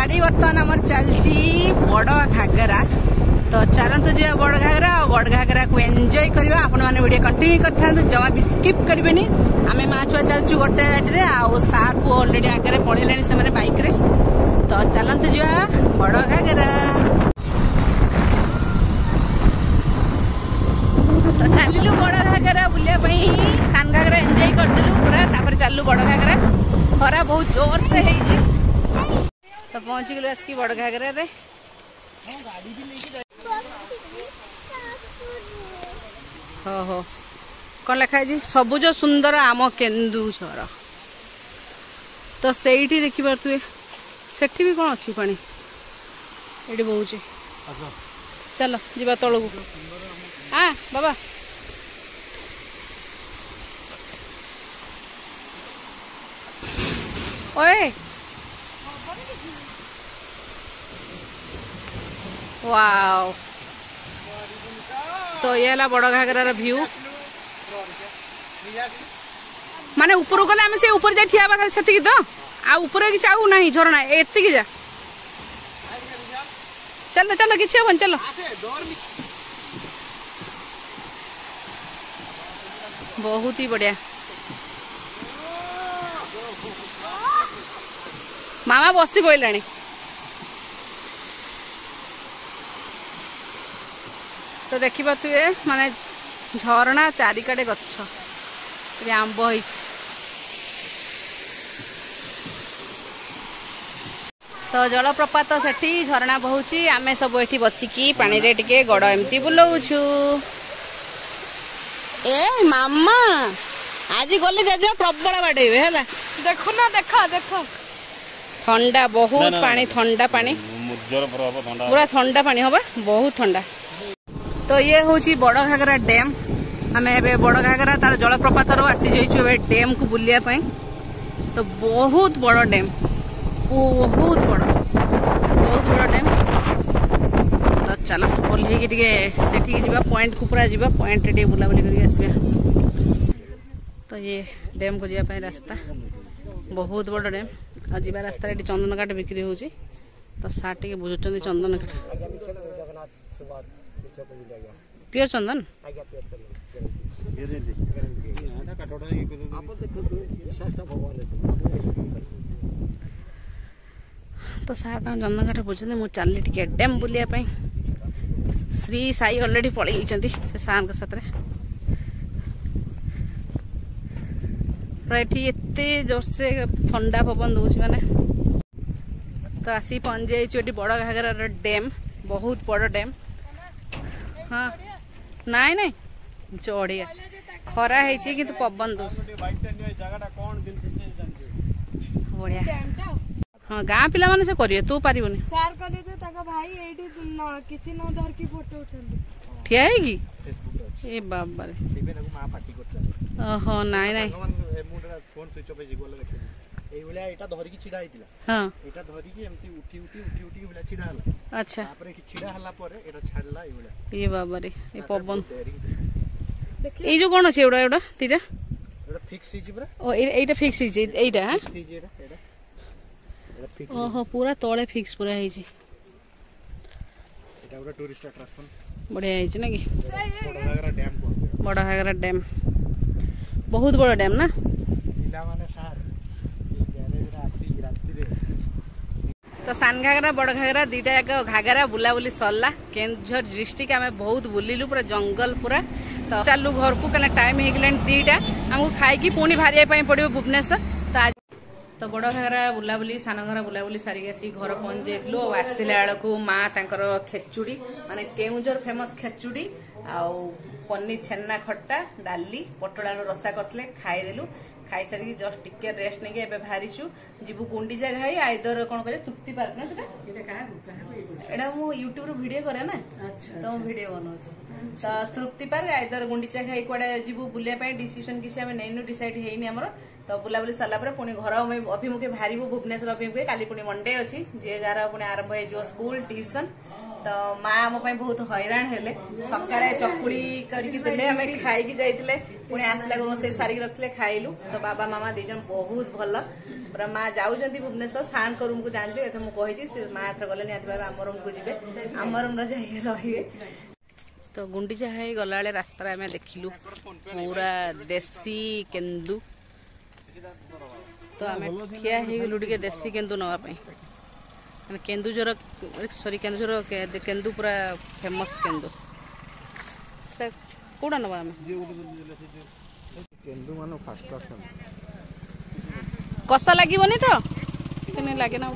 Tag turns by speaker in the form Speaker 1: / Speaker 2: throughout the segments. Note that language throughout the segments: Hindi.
Speaker 1: गाड़ी बर्तमान आमर चलची बड़ घागरा। तो चलतु जी बड़ घागरा को एंजॉय करवा। आपण मैंने वीडियो कंटिन्यू कर जमा भी स्किप करेंगे। आम माँ छुआ चलचु गोटे गाड़ी आउ सार पु अलरेडी आगे पड़े से बाइक रे। तो चलतु जी बड़ घागरा। तो चलू बड़ घागरा बुलायापी सान घागरा एंजॉय करदेलु पूरा। तापर चलू बड़ घागरा। खरा बहुत जोर से है। तो पहुंची गलु आसकी बड़ घागरा रे। हो कौन लिखा है सबुज सुंदर आम केन्दुझर। तो सेठी देखी पारे सेठी भी कौन अच्छी पानी ये बहुची। चलो जीवा तल को। हाँ बाबा ओए वाओ। तो ये है बड़ घागरार व्यू। माने ऊपर गले आम से ऊपर जा ठिया खाली से तो आ ऊपर कि आउ ना झरणा एति जा। चलो चलो किसी हम चलो। बहुत ही बढ़िया। मामा बसी पड़ा। तो देखी पारे माने झरणा चारिकाटे गछ आंब हो। तो जलप्रपात सेठी झरणा बहुची। आमे सब एठी बचिकी पानी रे टिके गड़ एमती बुलाऊछु। ए मामा आज गले जा प्रबल बाड़ेबे है। देखो ना देखो देखो ठंडा बहुत पानी ठंडा पानी पूरा ठंडा पानी होबा बहुत ठंडा। तो ये हूँ बड़ घागरा डैम। आम ए बड़ घागरा तार जलप्रपात आसी जाइछु डैम को बुलिया पाई। तो बहुत बड़ डैम बहुत बड़ डैम। तो चलो ओल्हे सेठी जीवा पॉइंट को पूरा जीवा पॉइंट टे बुलाबुली करके आसवा। तो ये डैम को जावाई रास्ता बहुत बड़ डैम। आ जीवा रास्ता चंदन काठ बिक्री होची। तो सार टे बुझुचंदी चंदन काठ प्योर चंदन। तो सार चंदन काठ बुझे मुझे चलनी टे डैम बुलायापी। श्री साई अलरेडी पलि से सार साथ एते जोर से ठंडा पवन दौर माने। तो आसी पहुंच जाइए बड़ घागरार डैम बहुत बड़ डैम। हाँ नाई नाई चढ़िया खरा है कि पवन दो बढ़िया। हाँ गाँ पिला माने से करिए तू पारिबनी सार करिए जे ताका भाई एठी न किछि न धर की फोटो उठंदी ठिया है कि ए बाबा रे सेबे ना मां पार्टी करछ। ओहो नाई नाई मुडा फोन स्विच ऑफ हे गोल रखे ए बेला एटा धरि की छिडा हितिला। हां एटा धरि की एमती उठी उठी उठी उठी बेला छिडा हला। अच्छा तापर की छिडा हला परे एटा छाडला ए बेला ए बाबा रे ए पवन ए जो कोन छै एडा एडा तीटा एडा फिक्स हिची पूरा। ओ एटा फिक्स हिची एटा। हां फिक्स हिची एडा एडा फिक्स। ओहो पूरा तळे फिक्स पूरा हिची एटा पूरा टूरिस्ट अट्रैक्शन बढ़िया हिची ना कि बड़ घागरा डैम को। बड़ घागरा डैम बहुत बड़ डैम ना। पिला माने सार तो सान घागरा बड़ घागरा दीटा जाक घागरा बुलाबुली सरला। केन्दुझर डिस्ट्रिक्ट आम बहुत बुलिलु पूरा जंगल पूरा। तो चलू घर को कल टाइम हो दीटा आमको खाई पुणी बाहर पड़ो भुवनेश्वर। तो आज तो बड़ घागरा बुलाबुली सान घागरा बुलाबुली सारिक आसी घर पहुंच जाइलु। आसला बेलू माँ तांकर खेचुड़ी माने केन्दुझर फेमस खेचुड़ी आउ पनीर छेना खट्टा डाली पटल आलू रसा करते खाईदेलु। खाई सारी जस्ट टिके रेस्ट नहीं एबे बाहरीचु जीवु गुंडीचा घाई आइदर कौन कहे तृप्ति पार्क ना एटा मु यूट्यूब वीडियो करे ना। तो वीडियो बनाऊँ तो तृप्ति पार्क आइदर गुंडीचा घाई कड़े जीवु बुलाया डिसीजन किसी आम नैनु डिसाइड ହେଇନି ଆମର। तो बुलाबुली सरला पुणी घर अभिमुखे बाहर भुवनेश्वर अभिमुखे काली पुणी मंडे अच्छी जे जार पुणी आरंभ हो स्कूल ट्यूशन। तो माँ आम बहुत हैरान हेले सका चकुड़ी करके खाई जाइए पुणी आसला रोसे सारिक रखते खाइलु। तो बाबा मामा दीजन बहुत भल पूरा माँ जाऊँगी भुवनेश्वर सार को रूम को जानी एथर मुझे माँ एथर गले निहत भाव आम रूम को जी आम रूम रे तो गुंडीचा घाई गला बेले रास्ता आम देखिलु पूरा देसी केन्दु तो आम ठिया हो टे देसी केन्दु नापी मैंने केन्दुझर सॉरी केन्दुझर केन्दु पूरा फेमस केन्दु कौटा नवा आम कषा लगनी तो लगे ना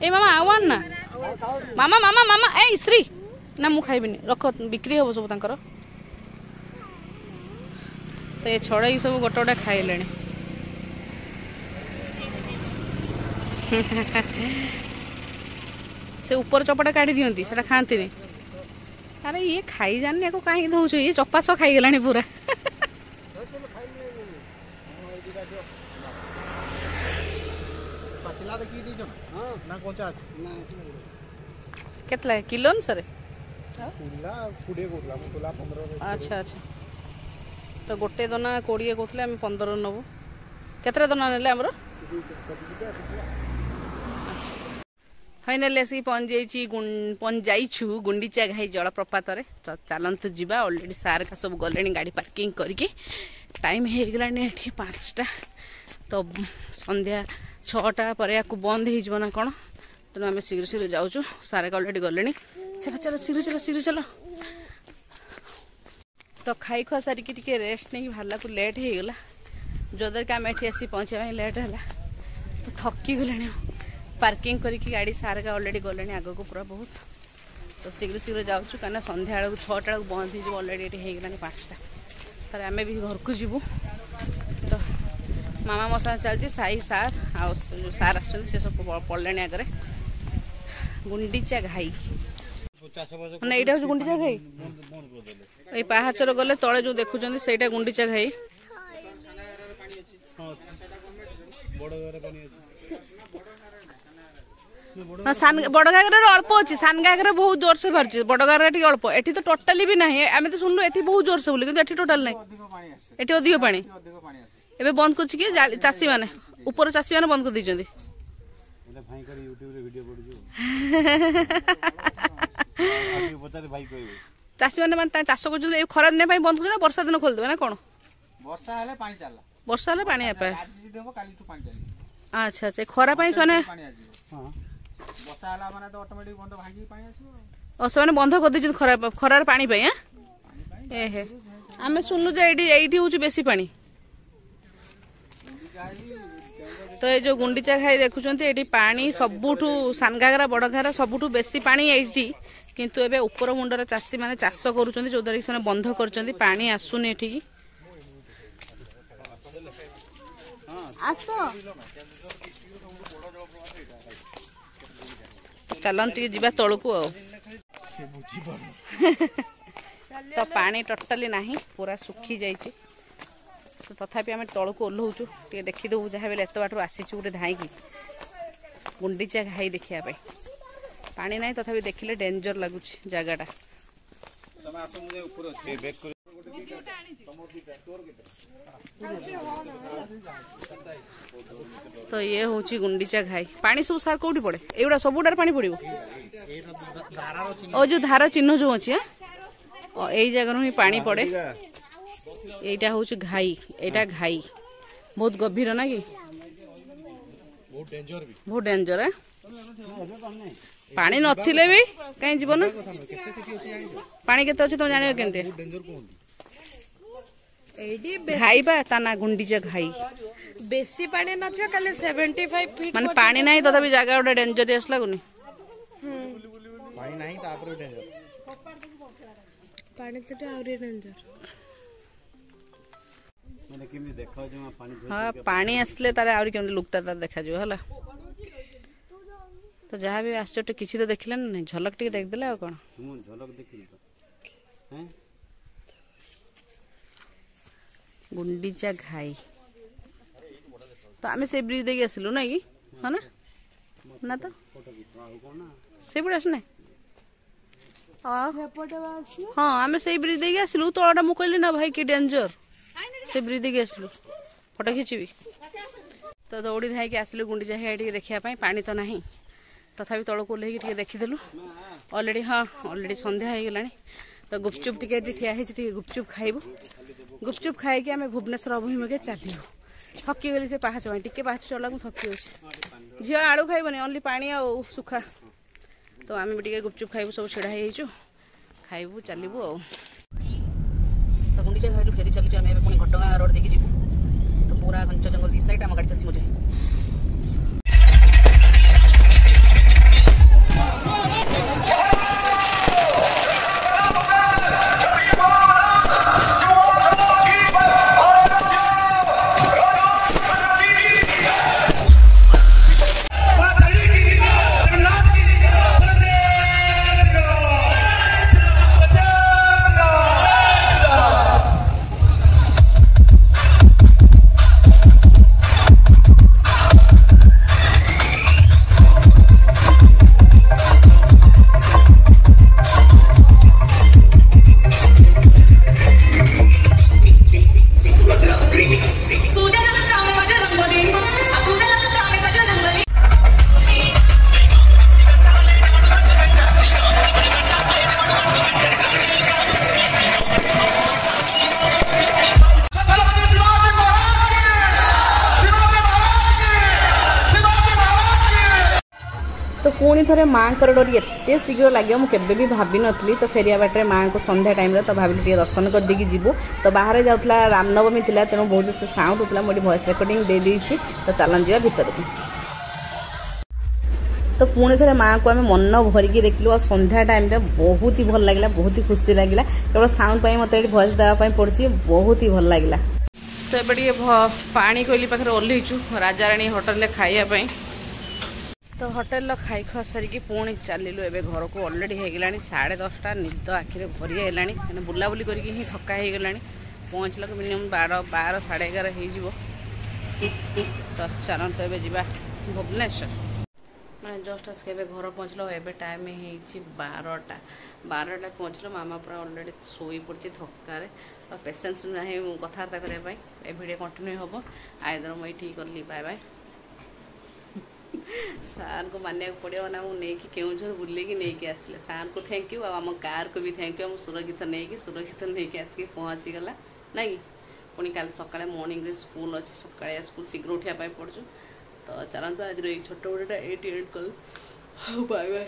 Speaker 1: ए मामा आवान ना मामा मामा मामा ए श्री ना मु खाइबिनी रख बिक्री हम सब तांकर तो ये छड़े सब गोटे गोटे खाइले से ऊपर चपटा काढ़ी दियंती सेटा खाती नहीं अरे ये खाई जानी को कहीं दौच ये चपास खाईगला पूरा केतला किलो अनुसार अच्छा अच्छा तो गोटे दना 20 कहते 15 नबू केतरा दना ने फाइनाली आसिक पहुंच जाइछु गुंडीचा घाई जलप्रपात तो चलतु जावा ऑलरेडी सार का सब गले गाड़ी पार्किंग करके टाइम हो गला 5टा तो संध्या 6टा पर या बंद हो ना कौन तेणु आम शीघ्र शीघ्र जाऊँ सारे ऑलरेडी गले चलो चलो शीघ्र चलो शीघ्र चलो तो खाई खुआ सारिकी टिके रेस्ट नहीं बाहर को लेट हो गला जदर कि आम एठी आसी पहुँचा लेट है तो थकी गले पार्किंग करके गाड़ी सारे का ऑलरेडी गले आग को पूरा बहुत तो शीघ्र शीघ्र जाऊँ कहीं संध्या बेलू 6टा बंद हो ऑलरेडी ये हो 5टा तार आम भी घर को जीवु तो मामा मो साथ चलती साई सार आ सार आस सब पड़े आगे गुंडीचा घाई मैंने यहाँ हूँ गुंडीचा घाई ये पाहाचर गले तले जो देखुं से गुंडीचा घाई बड़ घाघर अल्प अच्छी सान घाघर बहुत जोर से भरची बड़ घाघर अल्प एटी तो टोटाली भी ना आम तो शुणु एटी बहुत जोर से बोली कि टोटाल ना एटी अधिक पानी एबे बंद कर चाषी मैंने ऊपर चाषी मैंने बंद कर दी चाषी मैंने चाष कर खरा दिन बंद कर वर्षा दिन खोलदेवे ना कौन वर्षा पानी अच्छा अच्छा खरा से बंद कर दी खरार पानी ए आम शुणु ये हूँ बेसी पानी तो ये जो गुंडीचा घाई देखुंत ये पानी सबुठू सान घाघरा बड़ घाघरा सबुठू बेसी पानी ये किंतु एबे ऊपर मुंडर चाषी मैंने चाष करुँच जो द्वारा कि बंध कर पानी आसुनी एठी आस चलती जी तौल को तो पानी टोटाली नहीं पूरा सुखी जाइए तो तथापि आम तौल को ओह्लौचु टे देखीदेबू जहाँ बेले एत बाटू आसीचु गोटे धाईकी गुंडीचा घाई देखापी पानी ना तथापि देखिले डेंजर लगुच जगटा तो ये हूँ गुंडीचा घाई पानी सब सार कौटी पड़े एगुड़ा सबुटार पानी पड़ो और जो धार चिन्ह जो अच्छी यही जगह ही पानी पड़े एटा हूँ घाई एटा घाई बहुत गभीर ना कि बहुत डेंजर है पानी नथिले भी कहीं जीव ना पानी केते अच्छे तुम जान के घाई बा ता गुंडीचा घाई
Speaker 2: बेसी पानी नथियो काले 75 फीट
Speaker 1: माने पानी नाही तथापि जागा गोटे डेंजरियस लागुनी
Speaker 3: पानी नाही तापर डेंजर
Speaker 2: पानी तो आउरी डेंजर
Speaker 3: माने केमि देखा जे पानी
Speaker 1: हां पानी आसले तारे आउरी केमि लुकता ता देखा जो हला तो जहाँ भी आश्चर्य किसी तो देखिले ना झलक टिके देख देले आ कोन
Speaker 3: झलक देखिले तो हैं
Speaker 1: गुंडीचा घाई तो आम से ब्रिज देके आसलु ना कि हाँ ना तो से पड़े आसना हाँ आम से ब्रिज देके आसलु तलटा मुझे कहली ना भाई कि डेंजर से ब्रिज देके आसलु फोटो खींची तो दौड़ी धाई आसलु गुंडीचा हिया देखा पानी तो नहीं तथापि तौक ओह्लैक देखीदेलु अलरेडी हाँ अलरेडी संध्या हो गला तो गुपचुप टिके ठिया गुपचुप खाइबु गुपचुप खाई आम भुवनेश्वर अभिमुखे चलू थकी गली से पाहाच टे पाहाच चला थकी झील आलू खाइबनी ओनली पानी आ सुखा तो आम भी गुपचुप खाइबु सब छिड़ा हो खाइबु चलू तो गुंडीचा घाई फेरी चलुचे आम पुणी घटगाँ रोड देखी जीवु तो पूरा घंच जंगल दी साइड आम गाड़ी चलती मुझे तो पुणी थे माँ को डोरी एत शीघ्र लगे मुझे भी भाभी नी तो फेरिया बाटे माँ को संध्या टाइम तो भाविली टे दर्शन कर देकी जीवु तो बाहर जाऊला रामनवमी थी तेणु बहुत से साउंड होता मुझे वॉइस रिकॉर्डिंग दे देइछि तो चलन जा भितर को तो पुणी थे माँ को आम मन भरिकी देखलु और संध्या टाइम बहुत ही भल लगे बहुत ही खुशी लगे केवल साउंड मत वॉइस देवाई पड़ी बहुत ही भल लगे तो ये पानी कोइली पाखे ओह्लैचु राजाराणी होटेल खाइबा तो होटेल खाई खुआ सारिकी पुणी चलू ए घर को अलरेडी हो गला 10:30 निद आखिरे भरी है बुलाबुली करके ही थका हो गला पहुँचल मिनिमम 12 साढ़े 11 हो तो चलते ए जा भुवनेश्वर मैं जस्ट आस घर पहुँचल एवं टाइम हो 12टा पहुँचल मामा पूरा अलरेडी शोई पड़ी थकार तो पेसेंस ना कथबार्ता करने भिडियो कंटिन्यू हम आइदर मुझे कली बाय बाय सार को मानिया पड़ो ना मुझे केउझर बुलेकी नहीं आसिले सार को थैंक यू आम कार को भी थैंक यू आम सुरक्षित नहीं आसिक पहुँचीगला ना कि पुणी काल सका मॉर्निंग रे स्कूल अच्छी सका स्कूल शीघ्र उठापा पड़ू तो चलते आज छोट वीडियो ये एंड कल बाय बाय।